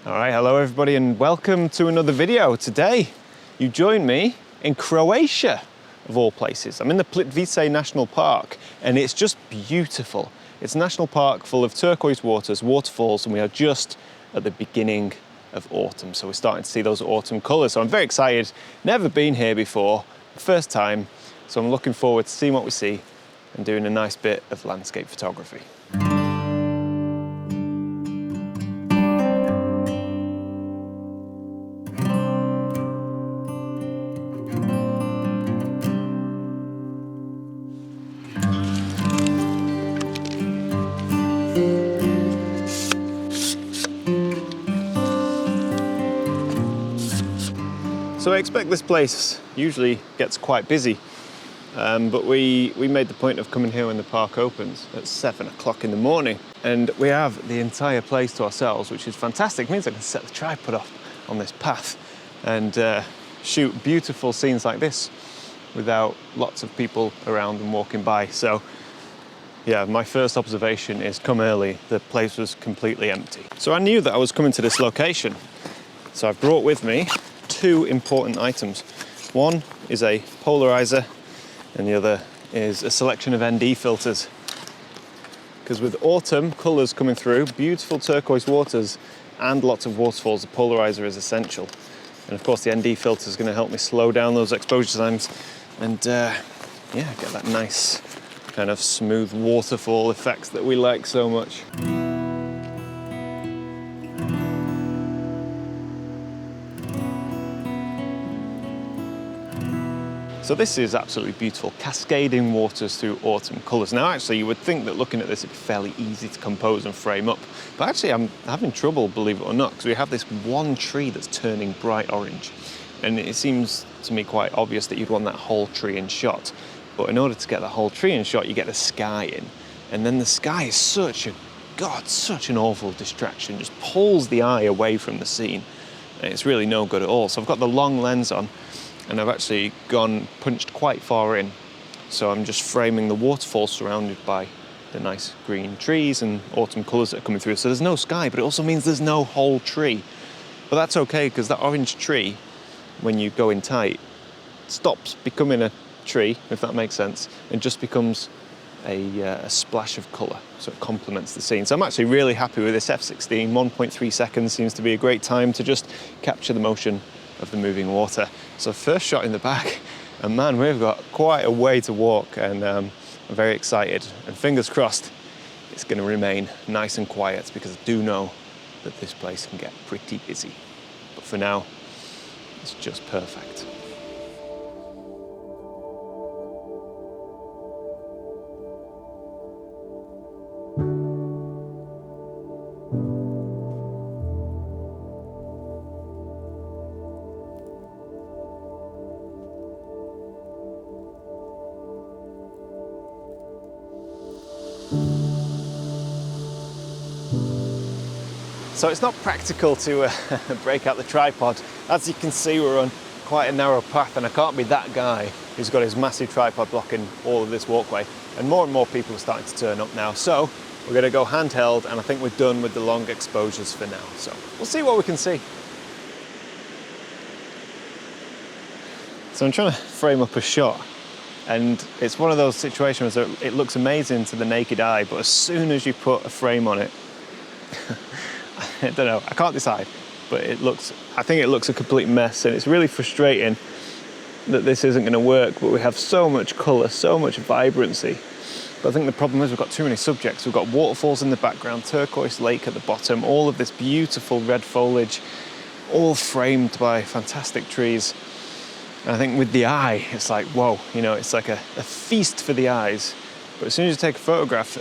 All right, hello everybody and welcome to another video. Today, you join me in Croatia, of all places. I'm in the Plitvice National Park and it's just beautiful. It's a national park full of turquoise waters, waterfalls, and we are just at the beginning of autumn. So we're starting to see those autumn colors. So I'm very excited, never been here before, first time. So I'm looking forward to seeing what we see and doing a nice bit of landscape photography. So I expect this place usually gets quite busy, but we made the point of coming here when the park opens at 7 o'clock in the morning, and we have the entire place to ourselves, which is fantastic. It means I can set the tripod up on this path and shoot beautiful scenes like this without lots of people around and walking by. So yeah, my first observation is come early, the place was completely empty. So I knew that I was coming to this location, so I've brought with me two important items. One is a polarizer and the other is a selection of ND filters. Because with autumn colours coming through, beautiful turquoise waters and lots of waterfalls, the polarizer is essential. And of course the ND filter is going to help me slow down those exposure times and yeah, get that nice kind of smooth waterfall effects that we like so much. So this is absolutely beautiful, cascading waters through autumn colours. Now actually you would think that looking at this it'd be fairly easy to compose and frame up, but actually I'm having trouble, believe it or not, because we have this one tree that's turning bright orange, and it seems to me quite obvious that you'd want that whole tree in shot. But in order to get the whole tree in shot, you get the sky in, and then the sky is such an awful distraction, just pulls the eye away from the scene, and it's really no good at all. So I've got the long lens on, and I've actually punched quite far in. So I'm just framing the waterfall surrounded by the nice green trees and autumn colours that are coming through. So there's no sky, but it also means there's no whole tree. But that's okay, because that orange tree, when you go in tight, stops becoming a tree, if that makes sense, and just becomes a splash of colour. So it complements the scene. So I'm actually really happy with this f/16. 1.3 seconds seems to be a great time to just capture the motion of the moving water. So first shot in the back, and man, we've got quite a way to walk, and I'm very excited, and fingers crossed it's going to remain nice and quiet, because I do know that this place can get pretty busy. But for now, it's just perfect. So it's not practical to break out the tripod. As you can see, we're on quite a narrow path, and I can't be that guy who's got his massive tripod blocking all of this walkway. And more people are starting to turn up now. So we're going to go handheld, and I think we're done with the long exposures for now. So we'll see what we can see. So I'm trying to frame up a shot, and it's one of those situations that it looks amazing to the naked eye, but as soon as you put a frame on it, I don't know, I can't decide, but I think it looks a complete mess, and it's really frustrating that this isn't going to work, but we have so much colour, so much vibrancy. But I think the problem is we've got too many subjects. We've got waterfalls in the background, turquoise lake at the bottom, all of this beautiful red foliage, all framed by fantastic trees. And I think with the eye, it's like, whoa, you know, it's like a feast for the eyes. But as soon as you take a photograph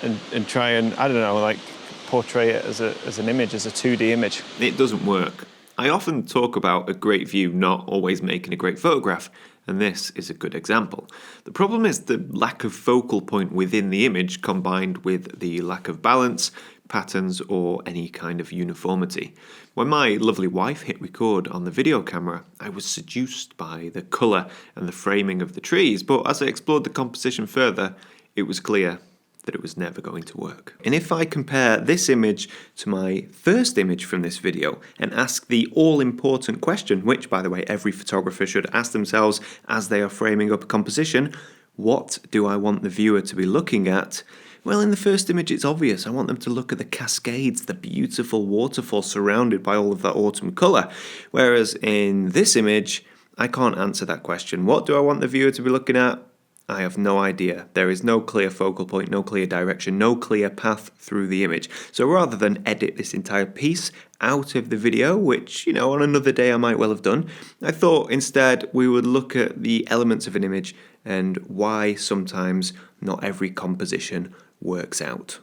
and try and, I don't know, like portray it as an image, as a 2D image, it doesn't work. I often talk about a great view not always making a great photograph, and this is a good example. The problem is the lack of focal point within the image combined with the lack of balance, patterns, or any kind of uniformity. When my lovely wife hit record on the video camera, I was seduced by the colour and the framing of the trees, but as I explored the composition further, it was clear that it was never going to work. And if I compare this image to my first image from this video and ask the all-important question, which, by the way, every photographer should ask themselves as they are framing up a composition, what do I want the viewer to be looking at? Well, in the first image, it's obvious. I want them to look at the cascades, the beautiful waterfall surrounded by all of that autumn colour. Whereas in this image, I can't answer that question. What do I want the viewer to be looking at? I have no idea. There is no clear focal point, no clear direction, no clear path through the image. So rather than edit this entire piece out of the video, which, on another day I might well have done, I thought instead we would look at the elements of an image and why sometimes not every composition works out.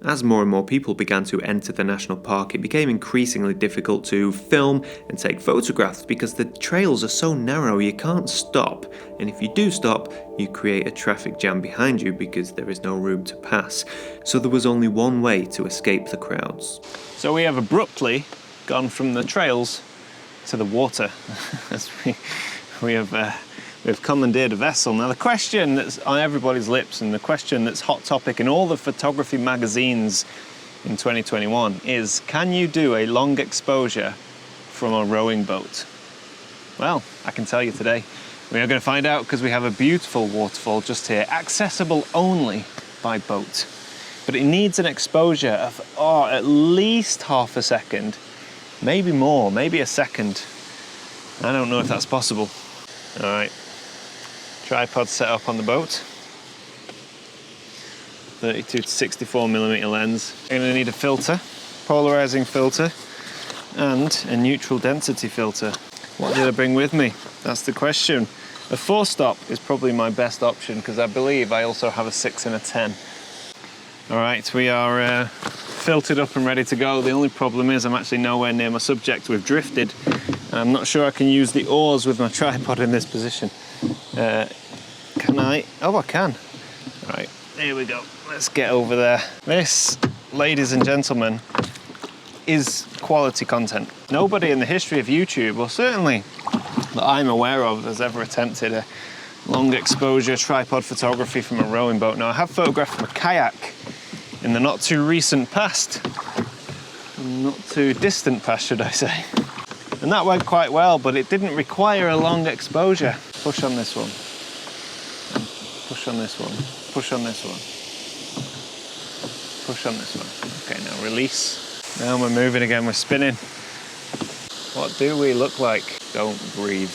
As more and more people began to enter the national park, it became increasingly difficult to film and take photographs because the trails are so narrow you can't stop, and if you do stop, you create a traffic jam behind you because there is no room to pass. So there was only one way to escape the crowds. So we have abruptly gone from the trails to the water as we've commandeered a vessel. Now the question that's on everybody's lips and the question that's hot topic in all the photography magazines in 2021 is, can you do a long exposure from a rowing boat? Well, I can tell you today, we are going to find out because we have a beautiful waterfall just here, accessible only by boat. But it needs an exposure of at least half a second, maybe more, maybe a second. I don't know if that's possible. All right. Tripod set up on the boat, 32 to 64mm lens. I'm going to need a filter, polarizing filter, and a neutral density filter. What did I bring with me? That's the question. A 4-stop is probably my best option because I believe I also have a 6 and a 10. All right, we are filtered up and ready to go. The only problem is I'm actually nowhere near my subject. We've drifted, and I'm not sure I can use the oars with my tripod in this position. Can I? Oh, I can. Right, here we go. Let's get over there. This, ladies and gentlemen, is quality content. Nobody in the history of YouTube, or certainly that I'm aware of, has ever attempted a long exposure tripod photography from a rowing boat. Now, I have photographed from a kayak in the not too recent past, not too distant past, should I say. And that went quite well, but it didn't require a long exposure. Push on this one. Push on this one. Push on this one. Push on this one. Okay, now release. Now we're moving again, we're spinning. What do we look like? Don't breathe.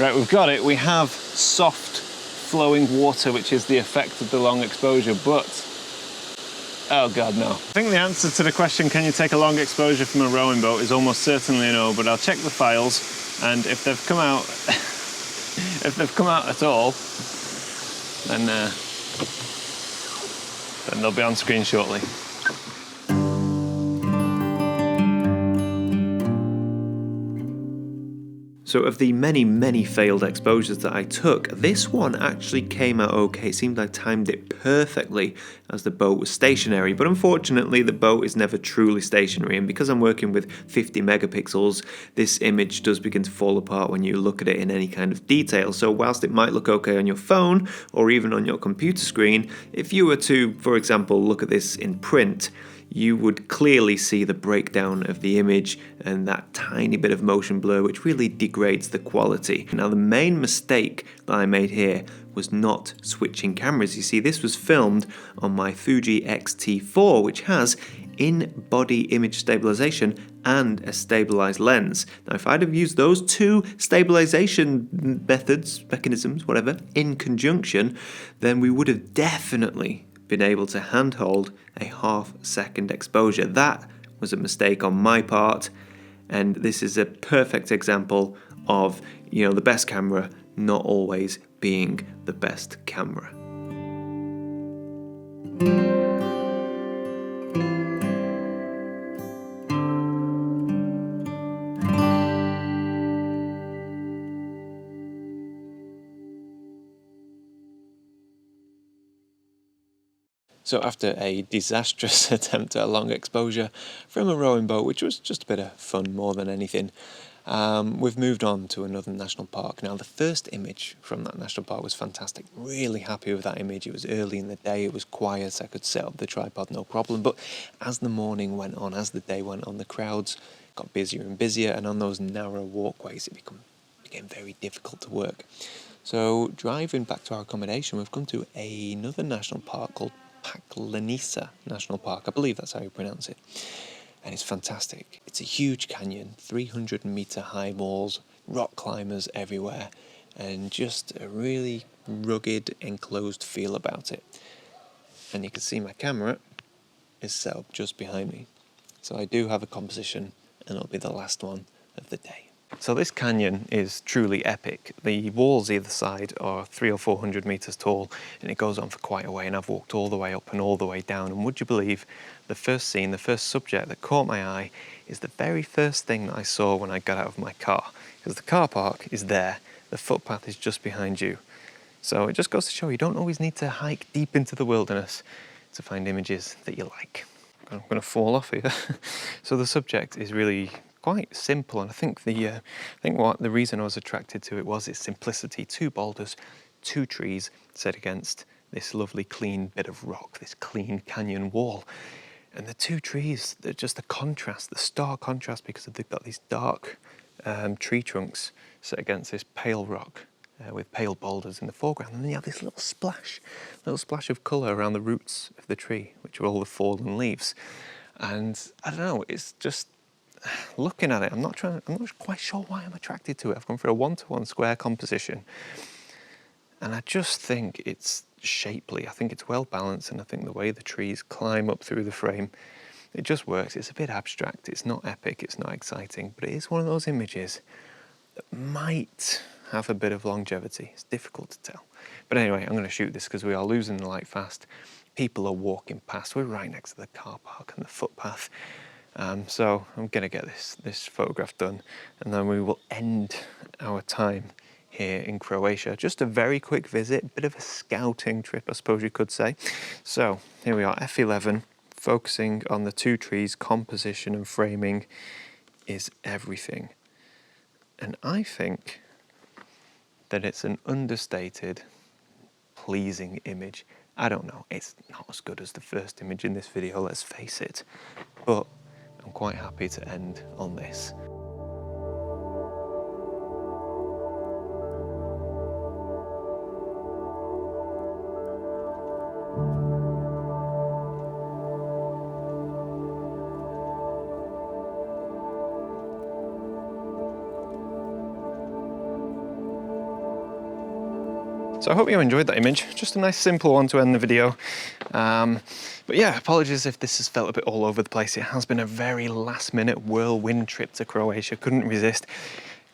Right, we've got it. We have soft flowing water, which is the effect of the long exposure, but oh God, no. I think the answer to the question, can you take a long exposure from a rowing boat, is almost certainly no, but I'll check the files, and if they've come out, if they've come out at all, then they'll be on screen shortly. So of the many, many failed exposures that I took, this one actually came out okay. It seemed I timed it perfectly as the boat was stationary, but unfortunately the boat is never truly stationary, and because I'm working with 50 megapixels, this image does begin to fall apart when you look at it in any kind of detail. So whilst it might look okay on your phone or even on your computer screen, if you were to, for example, look at this in print, you would clearly see the breakdown of the image and that tiny bit of motion blur, which really degrades the quality. Now, the main mistake that I made here was not switching cameras. You see, this was filmed on my Fuji X-T4, which has in-body image stabilization and a stabilized lens. Now, if I'd have used those two stabilization mechanisms, whatever, in conjunction, then we would have definitely been able to handhold a half-second exposure. That was a mistake on my part, and this is a perfect example of, the best camera not always being the best camera. So after a disastrous attempt at a long exposure from a rowing boat, which was just a bit of fun more than anything, We've moved on to another national park. Now, the first image from that national park was fantastic. Really happy with that image. It was early in the day, it was quiet, I could set up the tripod no problem. But as the morning went on, as the day went on, the crowds got busier and busier, and on those narrow walkways it became very difficult to work. So driving back to our accommodation, we've come to another national park called Paklenica National Park. I believe that's how you pronounce it. And it's fantastic. It's a huge canyon, 300-meter high walls, rock climbers everywhere, and just a really rugged, enclosed feel about it. And you can see my camera is set up just behind me. So I do have a composition, and it'll be the last one of the day. So this canyon is truly epic. The walls either side are 300 or 400 meters tall, and it goes on for quite a way, and I've walked all the way up and all the way down. And would you believe, the first scene, the first subject that caught my eye is the very first thing that I saw when I got out of my car. Because the car park is there, the footpath is just behind you. So it just goes to show you don't always need to hike deep into the wilderness to find images that you like. I'm going to fall off here. So the subject is really quite simple, and I think the reason I was attracted to it was its simplicity. 2 boulders, 2 trees set against this lovely clean bit of rock, this clean canyon wall. And the 2 trees, they're just the contrast, the stark contrast, because they've got these dark tree trunks set against this pale rock with pale boulders in the foreground. And then you have this little splash of colour around the roots of the tree, which are all the fallen leaves. And I don't know, it's just, looking at it, I'm not quite sure why I'm attracted to it. I've gone for a 1-to-1 square composition, and I just think it's shapely. I think it's well balanced, and I think the way the trees climb up through the frame, it just works. It's a bit abstract, it's not epic, it's not exciting, but it is one of those images that might have a bit of longevity. It's difficult to tell. But anyway, I'm going to shoot this because we are losing the light fast. People are walking past. We're right next to the car park and the footpath. So I'm going to get this photograph done, and then we will end our time here in Croatia. Just a very quick visit, bit of a scouting trip, I suppose you could say. So here we are, F11, focusing on the 2 trees. Composition and framing is everything. And I think that it's an understated, pleasing image. I don't know, it's not as good as the first image in this video, let's face it, but I'm quite happy to end on this. So I hope you enjoyed that image. Just a nice simple one to end the video. But yeah, apologies if this has felt a bit all over the place. It has been a very last minute whirlwind trip to Croatia. Couldn't resist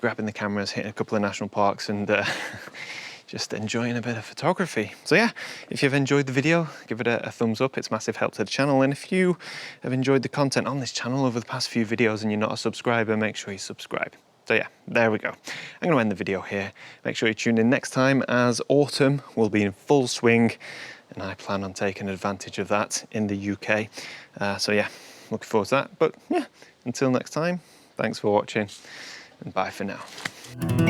grabbing the cameras, hitting a couple of national parks, and just enjoying a bit of photography. So yeah, if you've enjoyed the video, give it a thumbs up. It's massive help to the channel. And if you have enjoyed the content on this channel over the past few videos and you're not a subscriber, make sure you subscribe. So yeah, there we go. I'm going to end the video here. Make sure you tune in next time, as autumn will be in full swing, and I plan on taking advantage of that in the UK. So yeah, looking forward to that. But yeah, until next time, thanks for watching, and bye for now.